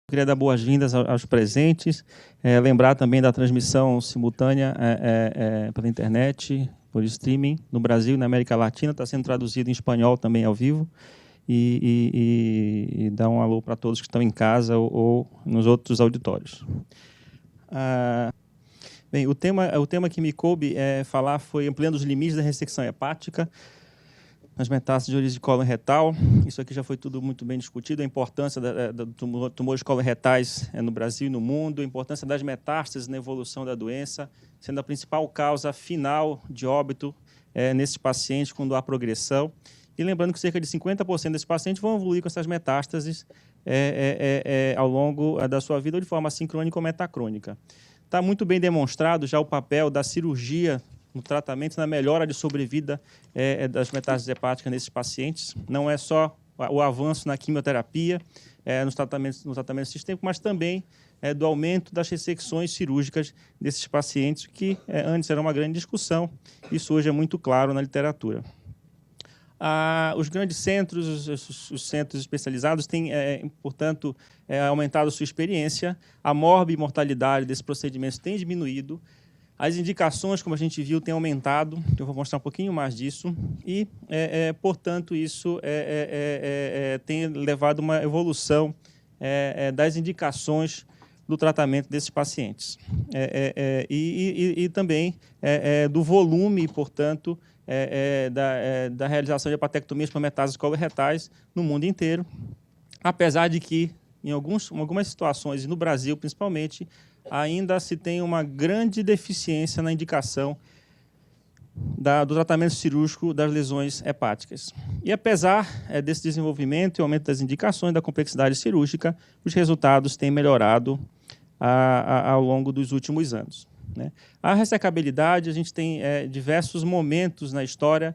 Queria dar boas-vindas aos presentes, lembrar também da transmissão simultânea pela internet, por streaming, no Brasil e na América Latina, está sendo traduzido em espanhol também ao vivo, e dar um alô para todos que estão em casa ou nos outros auditórios. Bem, o tema que me coube falar foi ampliando os limites da ressecção hepática, nas metástases de origem coloretal. Isso aqui já foi tudo muito bem discutido, a importância dos tumores coloretais no Brasil e no mundo, a importância das metástases na evolução da doença, sendo a principal causa final de óbito nesses pacientes quando há progressão. E lembrando que cerca de 50% desses pacientes vão evoluir com essas metástases ao longo da sua vida, ou de forma sincrônica ou metacrônica. Está muito bem demonstrado já o papel da cirurgia no tratamento, na melhora de sobrevida das metástases hepáticas nesses pacientes. Não é só o avanço na quimioterapia, no tratamento sistêmico, mas também do aumento das ressecções cirúrgicas desses pacientes, que antes era uma grande discussão, isso hoje é muito claro na literatura. Os grandes centros, os centros especializados, têm, portanto, aumentado sua experiência, a morbimortalidade desses procedimentos tem diminuído, as indicações, como a gente viu, têm aumentado, eu vou mostrar um pouquinho mais disso, e, portanto, isso tem levado a uma evolução das indicações do tratamento desses pacientes. E também do volume, portanto, da realização de hepatectomias por metástases coloretais no mundo inteiro, apesar de que, em algumas situações, e no Brasil principalmente, ainda se tem uma grande deficiência na indicação do tratamento cirúrgico das lesões hepáticas. E apesar desse desenvolvimento e aumento das indicações da complexidade cirúrgica, os resultados têm melhorado ao longo dos últimos anos, né? A ressecabilidade, a gente tem diversos momentos na história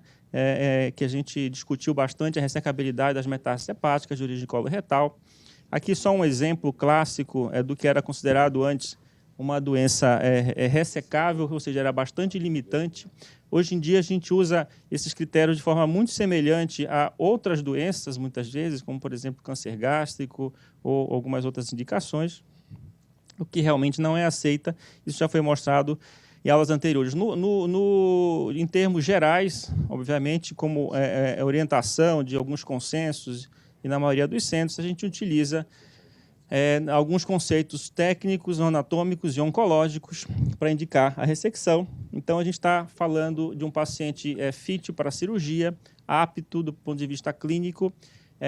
que a gente discutiu bastante, a ressecabilidade das metástases hepáticas de origem coloretal. Aqui só um exemplo clássico do que era considerado antes uma doença ressecável, ou seja, era bastante limitante. Hoje em dia a gente usa esses critérios de forma muito semelhante a outras doenças, muitas vezes, como, por exemplo, câncer gástrico ou algumas outras indicações, o que realmente não é aceita. Isso já foi mostrado em aulas anteriores. Em termos gerais, obviamente, como orientação de alguns consensos, e na maioria dos centros, a gente utiliza alguns conceitos técnicos, anatômicos e oncológicos para indicar a ressecção. Então, a gente está falando de um paciente fit para a cirurgia, apto do ponto de vista clínico,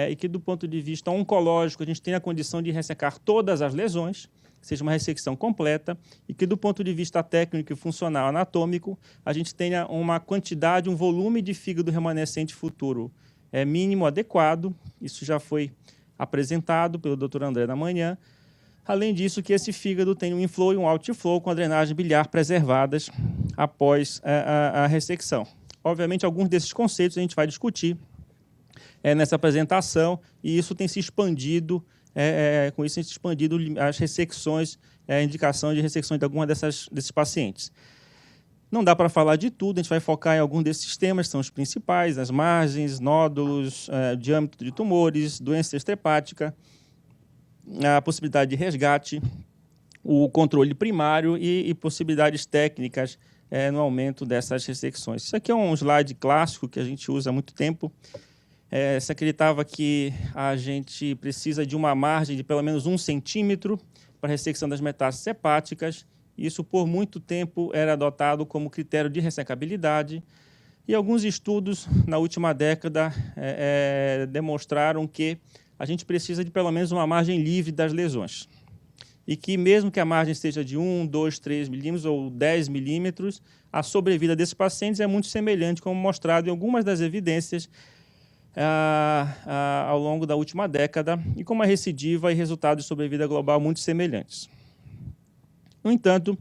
e que, do ponto de vista oncológico, a gente tem a condição de ressecar todas as lesões, que seja uma ressecção completa, e que, do ponto de vista técnico e funcional anatômico, a gente tenha uma quantidade, um volume de fígado remanescente futuro mínimo adequado. Isso já foi apresentado pelo Dr. André da manhã. Além disso, que esse fígado tem um inflow e um outflow com a drenagem biliar preservadas após a ressecção. Obviamente, alguns desses conceitos a gente vai discutir nessa apresentação, e isso tem se expandido, com isso tem se expandido as ressecções, a indicação de ressecções de algumas desses pacientes. Não dá para falar de tudo, a gente vai focar em algum desses temas, são os principais: as margens, nódulos, diâmetro de tumores, doença extrahepática, a possibilidade de resgate, o controle primário e possibilidades técnicas no aumento dessas ressecções. Isso aqui é um slide clássico que a gente usa há muito tempo. Se acreditava que a gente precisa de uma margem de pelo menos 1 centímetro para a ressecção das metástases hepáticas. Isso, por muito tempo, era adotado como critério de ressecabilidade, e alguns estudos, na última década, demonstraram que a gente precisa de pelo menos uma margem livre das lesões, e que, mesmo que a margem seja de 1, 2, 3 milímetros ou 10 milímetros, a sobrevida desses pacientes é muito semelhante, como mostrado em algumas das evidências ao longo da última década, e com uma recidiva e resultados de sobrevida global muito semelhantes. No entanto,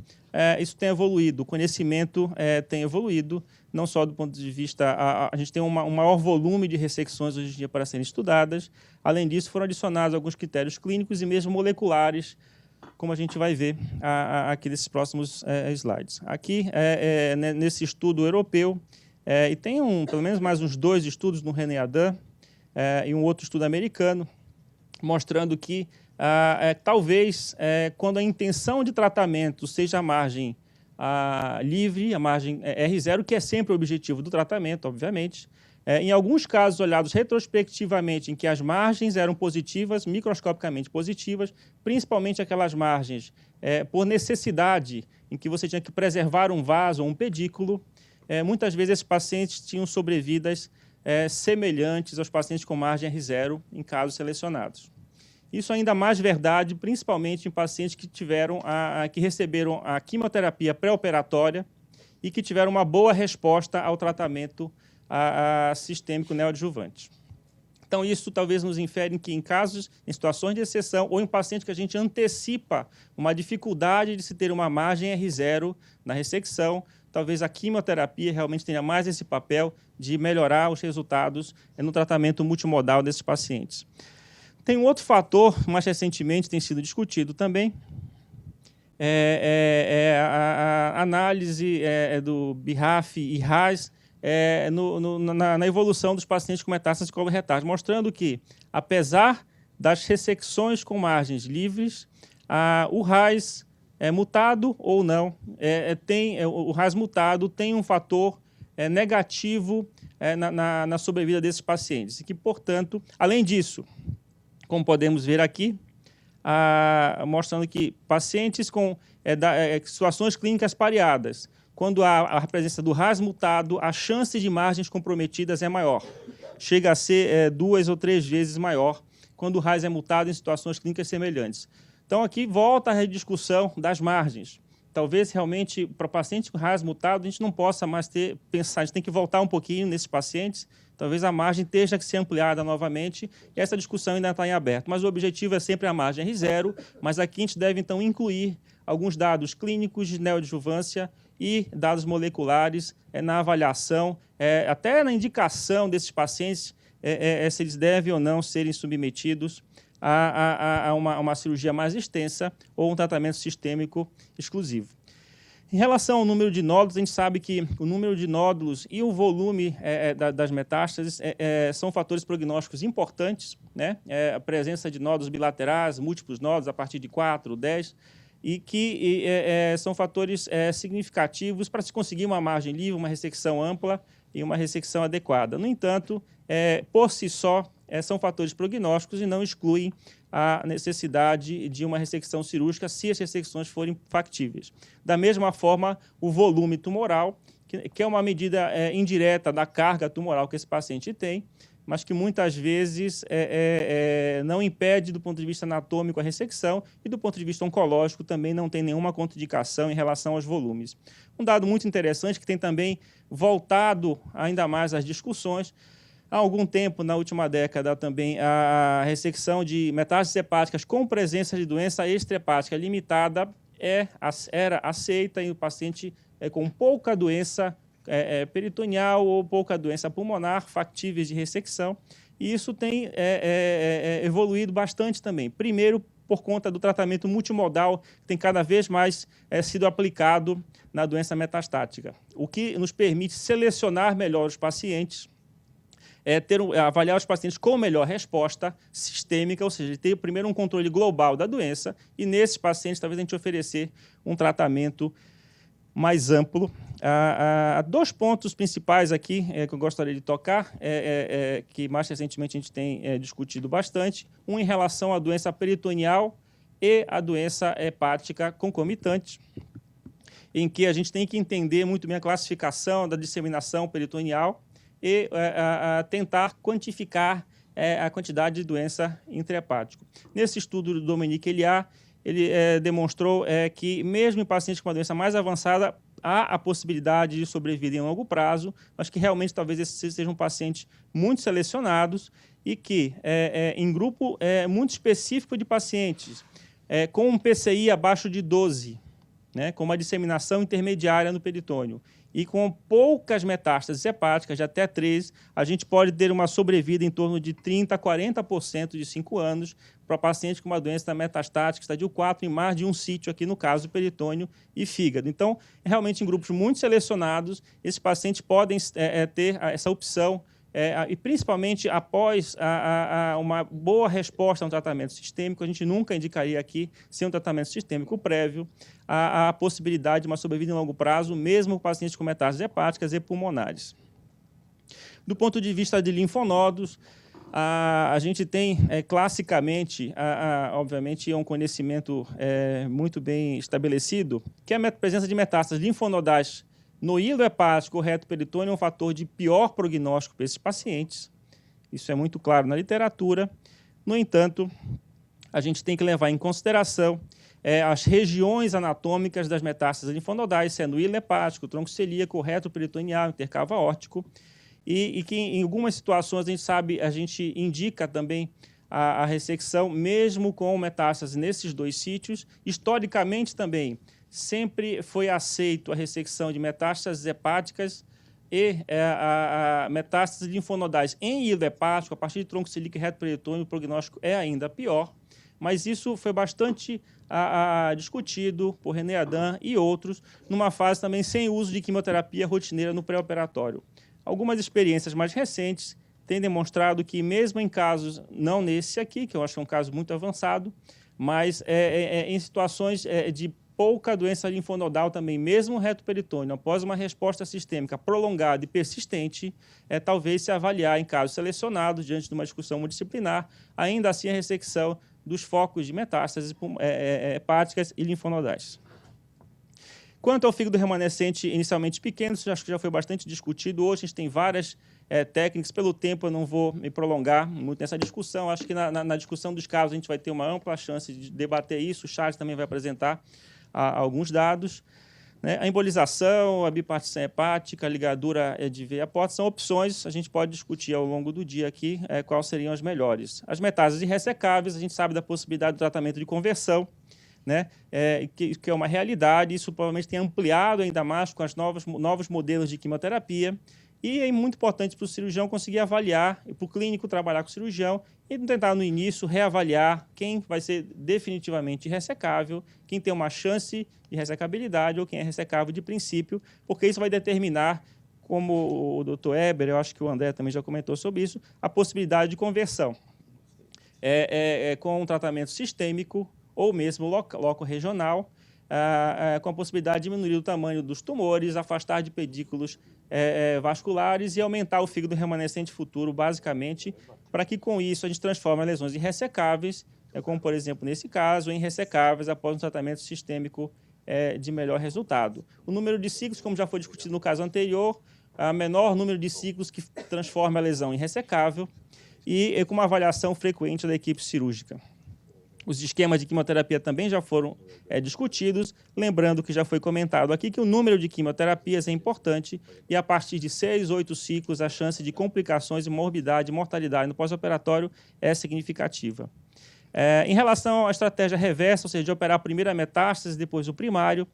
isso tem evoluído, o conhecimento tem evoluído, não só do ponto de vista... A gente tem um maior volume de ressecções hoje em dia para serem estudadas. Além disso, foram adicionados alguns critérios clínicos e mesmo moleculares, como a gente vai ver aqui nesses próximos slides. Aqui, nesse estudo europeu, e tem pelo menos mais uns 2 estudos no René Adam e um outro estudo americano, mostrando que talvez, quando a intenção de tratamento seja a margem livre, a margem R0, que é sempre o objetivo do tratamento, obviamente. Em alguns casos, olhados retrospectivamente, em que as margens eram positivas, microscopicamente positivas, principalmente aquelas margens por necessidade, em que você tinha que preservar um vaso ou um pedículo, muitas vezes esses pacientes tinham sobrevidas semelhantes aos pacientes com margem R0 em casos selecionados. Isso é ainda mais verdade, principalmente em pacientes que receberam a quimioterapia pré-operatória e que tiveram uma boa resposta ao tratamento sistêmico neoadjuvante. Então, isso talvez nos infere que em situações de exceção, ou em paciente que a gente antecipa uma dificuldade de se ter uma margem R0 na ressecção, talvez a quimioterapia realmente tenha mais esse papel de melhorar os resultados no tratamento multimodal desses pacientes. Tem um outro fator, mais recentemente tem sido discutido também, a análise do BRAF e RAS na evolução dos pacientes com metástase coloretais, mostrando que, apesar das ressecções com margens livres, o RAS mutado ou não, o RAS mutado tem um fator negativo na sobrevida desses pacientes, e que, portanto, além disso, como podemos ver aqui, mostrando que pacientes com situações clínicas pareadas, quando há a presença do RAS mutado, a chance de margens comprometidas é maior. Chega a ser 2 ou 3 vezes maior quando o RAS é mutado em situações clínicas semelhantes. Então, aqui volta a rediscussão das margens. Talvez, realmente, para paciente com RAS mutado, a gente não possa mais pensar, a gente tem que voltar um pouquinho nesses pacientes, talvez a margem tenha que ser ampliada novamente, e essa discussão ainda está em aberto. Mas o objetivo é sempre a margem R0, mas aqui a gente deve, então, incluir alguns dados clínicos de neoadjuvância e dados moleculares na avaliação, até na indicação desses pacientes, se eles devem ou não serem submetidos a uma cirurgia mais extensa ou um tratamento sistêmico exclusivo. Em relação ao número de nódulos, a gente sabe que o número de nódulos e o volume das metástases são fatores prognósticos importantes, né? A presença de nódulos bilaterais, múltiplos nódulos a partir de 4, 10, e que são fatores significativos para se conseguir uma margem livre, uma ressecção ampla e uma ressecção adequada. No entanto, por si só, são fatores prognósticos e não excluem a necessidade de uma ressecção cirúrgica se as ressecções forem factíveis. Da mesma forma, o volume tumoral, que é uma medida indireta da carga tumoral que esse paciente tem, mas que muitas vezes não impede do ponto de vista anatômico a ressecção e do ponto de vista oncológico também não tem nenhuma contraindicação em relação aos volumes. Um dado muito interessante que tem também voltado ainda mais às discussões. Há algum tempo, na última década, também a ressecção de metástases hepáticas com presença de doença extrahepática limitada era aceita em o paciente com pouca doença peritoneal ou pouca doença pulmonar, factíveis de ressecção. E isso tem evoluído bastante também. Primeiro, por conta do tratamento multimodal, que tem cada vez mais sido aplicado na doença metastática, o que nos permite selecionar melhor os pacientes, avaliar os pacientes com melhor resposta sistêmica, ou seja, ter primeiro um controle global da doença e, nesses pacientes, talvez a gente oferecer um tratamento mais amplo. Há 2 pontos principais aqui que eu gostaria de tocar, que mais recentemente a gente tem discutido bastante. Um em relação à doença peritoneal e à doença hepática concomitante, em que a gente tem que entender muito bem a classificação da disseminação peritoneal e tentar quantificar a quantidade de doença intrahepática. Nesse estudo do Dominique Eliard, ele demonstrou que, mesmo em pacientes com uma doença mais avançada, há a possibilidade de sobreviver em longo prazo, mas que realmente talvez esses sejam pacientes muito selecionados e que, em grupo muito específico de pacientes, com um PCI abaixo de 12, né, com uma disseminação intermediária no peritônio, e com poucas metástases hepáticas, de até 3, a gente pode ter uma sobrevida em torno de 30% a 40% de 5 anos para pacientes com uma doença metastática, estadio 4, em mais de um sítio, aqui no caso, peritônio e fígado. Então, realmente, em grupos muito selecionados, esses pacientes podem ter essa opção e principalmente após uma boa resposta a um tratamento sistêmico, a gente nunca indicaria aqui, sem um tratamento sistêmico prévio, a possibilidade de uma sobrevida em longo prazo, mesmo com pacientes com metástases hepáticas e pulmonares. Do ponto de vista de linfonodos, a gente tem, classicamente, obviamente, um conhecimento muito bem estabelecido, que a presença de metástases linfonodais no hilo hepático ou reto peritônio é um fator de pior prognóstico para esses pacientes. Isso é muito claro na literatura. No entanto, a gente tem que levar em consideração as regiões anatômicas das metástases linfonodais, sendo o hilo hepático, tronco celíaco, reto peritoneal, intercavo aórtico, e que em algumas situações a gente indica também a ressecção, mesmo com metástase nesses dois sítios. Historicamente também, sempre foi aceito a ressecção de metástases hepáticas e metástases linfonodais em hilo hepático, a partir de tronco celíaco e reto peritônio, o prognóstico é ainda pior, mas isso foi bastante discutido por René Adam e outros, numa fase também sem uso de quimioterapia rotineira no pré-operatório. Algumas experiências mais recentes têm demonstrado que, mesmo em casos, não nesse aqui, que eu acho que é um caso muito avançado, mas em situações de pouca doença linfonodal também, mesmo reto peritônio, após uma resposta sistêmica prolongada e persistente, talvez se avaliar em casos selecionados, diante de uma discussão multidisciplinar, ainda assim a ressecção dos focos de metástases hepáticas e linfonodais. Quanto ao fígado remanescente inicialmente pequeno, isso acho que já foi bastante discutido. Hoje a gente tem várias técnicas. Pelo tempo eu não vou me prolongar muito nessa discussão. Acho que na discussão dos casos a gente vai ter uma ampla chance de debater isso. O Charles também vai apresentar alguns dados. A embolização, a bipartição hepática, a ligadura de veia porta são opções. A gente pode discutir ao longo do dia aqui quais seriam as melhores. As metástases irressecáveis, a gente sabe da possibilidade do tratamento de conversão, que é uma realidade. Isso provavelmente tem ampliado ainda mais com os novos modelos de quimioterapia, e é muito importante para o cirurgião conseguir avaliar, e para o clínico trabalhar com o cirurgião, e tentar no início reavaliar quem vai ser definitivamente ressecável, quem tem uma chance de ressecabilidade ou quem é ressecável de princípio, porque isso vai determinar, como o Dr. Eber, eu acho que o André também já comentou sobre isso, a possibilidade de conversão com um tratamento sistêmico ou mesmo loco-regional, com a possibilidade de diminuir o tamanho dos tumores, afastar de pedículos vasculares e aumentar o fígado remanescente futuro, basicamente, para que com isso a gente transforme lesões em ressecáveis, como por exemplo nesse caso, em ressecáveis após um tratamento sistêmico de melhor resultado. O número de ciclos, como já foi discutido no caso anterior, menor número de ciclos que transforma a lesão em ressecável e com uma avaliação frequente da equipe cirúrgica. Os esquemas de quimioterapia também já foram discutidos, lembrando que já foi comentado aqui que o número de quimioterapias é importante e a partir de 6, 8 ciclos a chance de complicações e morbidade e mortalidade no pós-operatório é significativa. Em relação à estratégia reversa, ou seja, de operar primeiro a metástase, depois o primário,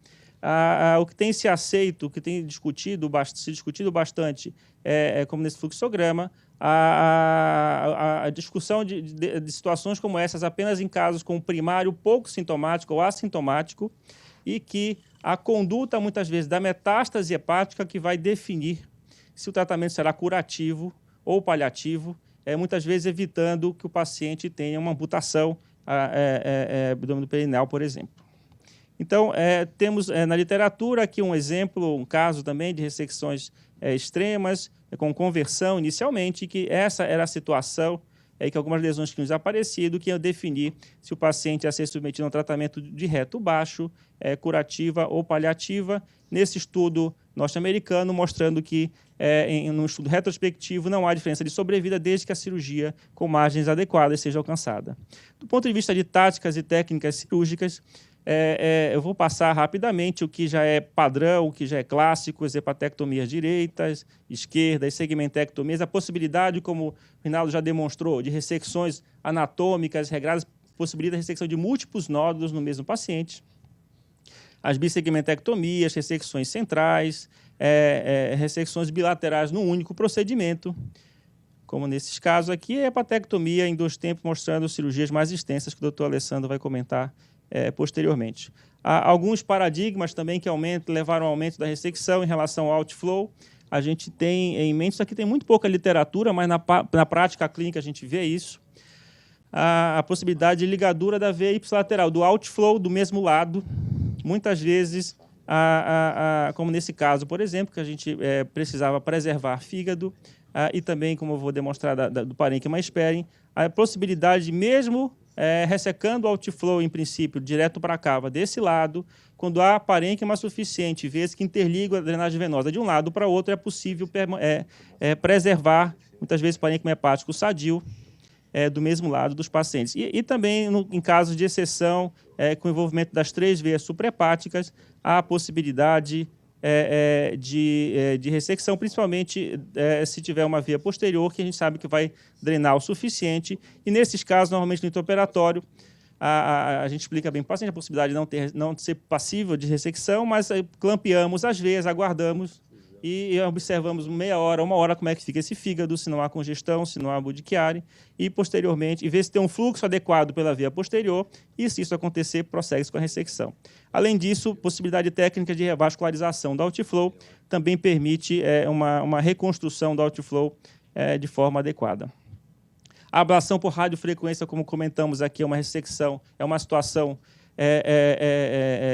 o que tem se aceito, o que tem se discutido bastante, como nesse fluxograma, a discussão de situações como essas apenas em casos com primário pouco sintomático ou assintomático e que a conduta, muitas vezes, da metástase hepática que vai definir se o tratamento será curativo ou paliativo, muitas vezes evitando que o paciente tenha uma amputação abdominoperineal, por exemplo. Então, temos na literatura aqui um exemplo, um caso também de ressecções extremas, com conversão inicialmente, que essa era a situação que algumas lesões tinham desaparecido, que iam definir se o paciente ia ser submetido a um tratamento de reto baixo, curativa ou paliativa. Nesse estudo norte-americano, mostrando que, num estudo retrospectivo, não há diferença de sobrevida desde que a cirurgia com margens adequadas seja alcançada. Do ponto de vista de táticas e técnicas cirúrgicas, eu vou passar rapidamente o que já é padrão, o que já é clássico, as hepatectomias direitas, esquerdas, segmentectomias, a possibilidade, como o Rinaldo já demonstrou, de ressecções anatômicas regradas, possibilita a ressecção de múltiplos nódulos no mesmo paciente. As bissegmentectomias, ressecções centrais, ressecções bilaterais num único procedimento, como nesses casos aqui, a hepatectomia em 2 tempos, mostrando cirurgias mais extensas, que o Dr. Alessandro vai comentar posteriormente. Há alguns paradigmas também que levaram ao aumento da ressecção em relação ao outflow. a gente tem em mente, isso aqui tem muito pouca literatura, mas na prática clínica a gente vê isso, a possibilidade de ligadura da veia ipsilateral, do outflow do mesmo lado, muitas vezes, como nesse caso, por exemplo, que a gente precisava preservar fígado, e também, como eu vou demonstrar do parênquima Hesperium, a possibilidade de, mesmo ressecando o outflow, em princípio, direto para a cava desse lado, quando há parênquima suficiente, vezes que interliga a drenagem venosa de um lado para o outro, é possível preservar, muitas vezes, parênquima hepático sadio, do mesmo lado dos pacientes. E também, em casos de exceção, com o envolvimento das 3 veias suprahepáticas, há a possibilidade de ressecção, principalmente se tiver uma veia posterior, que a gente sabe que vai drenar o suficiente. E, nesses casos, normalmente no intraoperatório, a gente explica bem para o paciente a possibilidade de não ser passível de ressecção, mas clampeamos as veias, aguardamos e observamos meia hora, 1 hora, como é que fica esse fígado, se não há congestão, se não há Budd-Chiari, e posteriormente, e ver se tem um fluxo adequado pela via posterior, e se isso acontecer, prossegue com a ressecção. Além disso, possibilidade técnica de revascularização do outflow também permite uma reconstrução do outflow de forma adequada. A ablação por radiofrequência, como comentamos aqui, é uma ressecção, é uma situação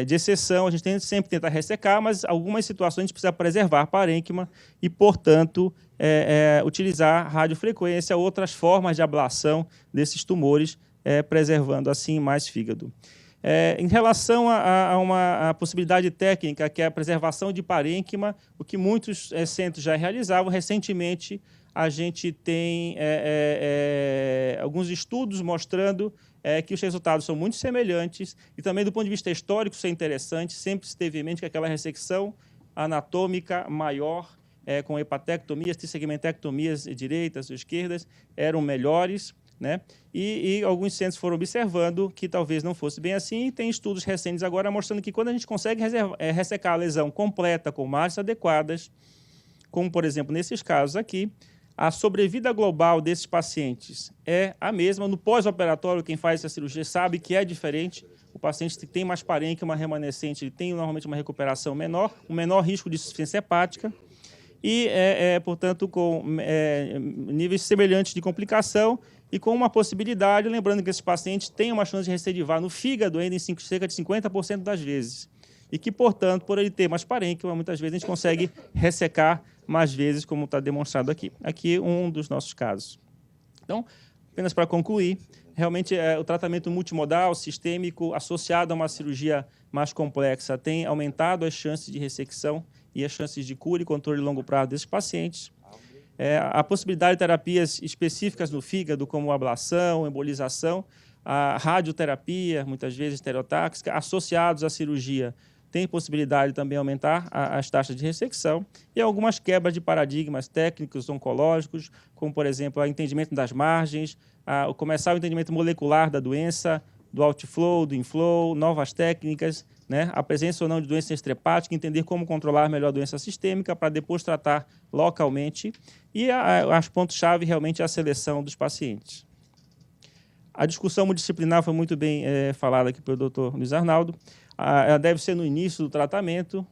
de exceção, a gente sempre tenta ressecar, mas em algumas situações a gente precisa preservar a parênquima e, portanto, utilizar radiofrequência, outras formas de ablação desses tumores, preservando assim mais fígado. Em relação a uma possibilidade técnica, que é a preservação de parênquima, o que muitos centros já realizavam, recentemente a gente tem alguns estudos mostrando que os resultados são muito semelhantes, e também do ponto de vista histórico isso é interessante, sempre se teve em mente que aquela ressecção anatômica maior, com hepatectomias, trisegmentectomias direitas ou esquerdas, eram melhores, né? E alguns centros foram observando que talvez não fosse bem assim, e tem estudos recentes agora mostrando que quando a gente consegue ressecar a lesão completa com margens adequadas, como, por exemplo, nesses casos aqui, a sobrevida global desses pacientes é a mesma. No pós-operatório, quem faz essa cirurgia sabe que é diferente. O paciente que tem mais parênquima remanescente, ele tem normalmente uma recuperação menor, um menor risco de insuficiência hepática e, portanto, com níveis semelhantes de complicação e com uma possibilidade, lembrando que esses pacientes têm uma chance de recidivar no fígado ainda em cerca de 50% das vezes. E que, portanto, por ele ter mais parênquima, muitas vezes a gente consegue ressecar mais vezes, como está demonstrado aqui. Aqui um dos nossos casos. Então, apenas para concluir, realmente o tratamento multimodal, sistêmico, associado a uma cirurgia mais complexa, tem aumentado as chances de ressecção e as chances de cura e controle de longo prazo desses pacientes. A possibilidade de terapias específicas no fígado, como ablação, embolização, a radioterapia, muitas vezes estereotáxica, associados à cirurgia, tem possibilidade também de aumentar as taxas de ressecção e algumas quebras de paradigmas técnicos, oncológicos, como, por exemplo, o entendimento das margens, começar o entendimento molecular da doença, do outflow, do inflow, novas técnicas, né? A presença ou não de doença extrahepática, entender como controlar melhor a doença sistêmica para depois tratar localmente. E as pontos-chave realmente é a seleção dos pacientes. A discussão multidisciplinar foi muito bem falada aqui pelo Dr. Luiz Arnaldo. Ela deve ser no início do tratamento,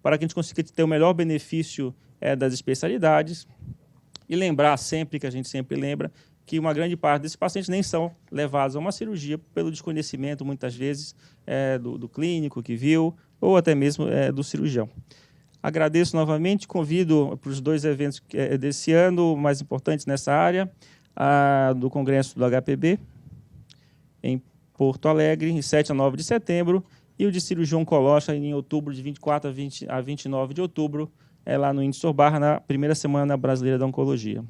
para que a gente consiga ter o melhor benefício das especialidades. E lembrar sempre, que a gente sempre lembra, que uma grande parte desses pacientes nem são levados a uma cirurgia pelo desconhecimento, muitas vezes, do clínico que viu, ou até mesmo do cirurgião. Agradeço novamente, convido para os 2 eventos desse ano, mais importantes nessa área, do Congresso do HPB, em Porto Alegre, em 7 a 9 de setembro, e o de cirurgia oncológica em outubro, de 24 a 29 de outubro, lá no Índice Sorbarra, na primeira semana brasileira da oncologia.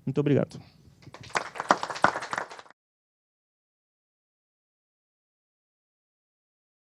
Muito obrigado.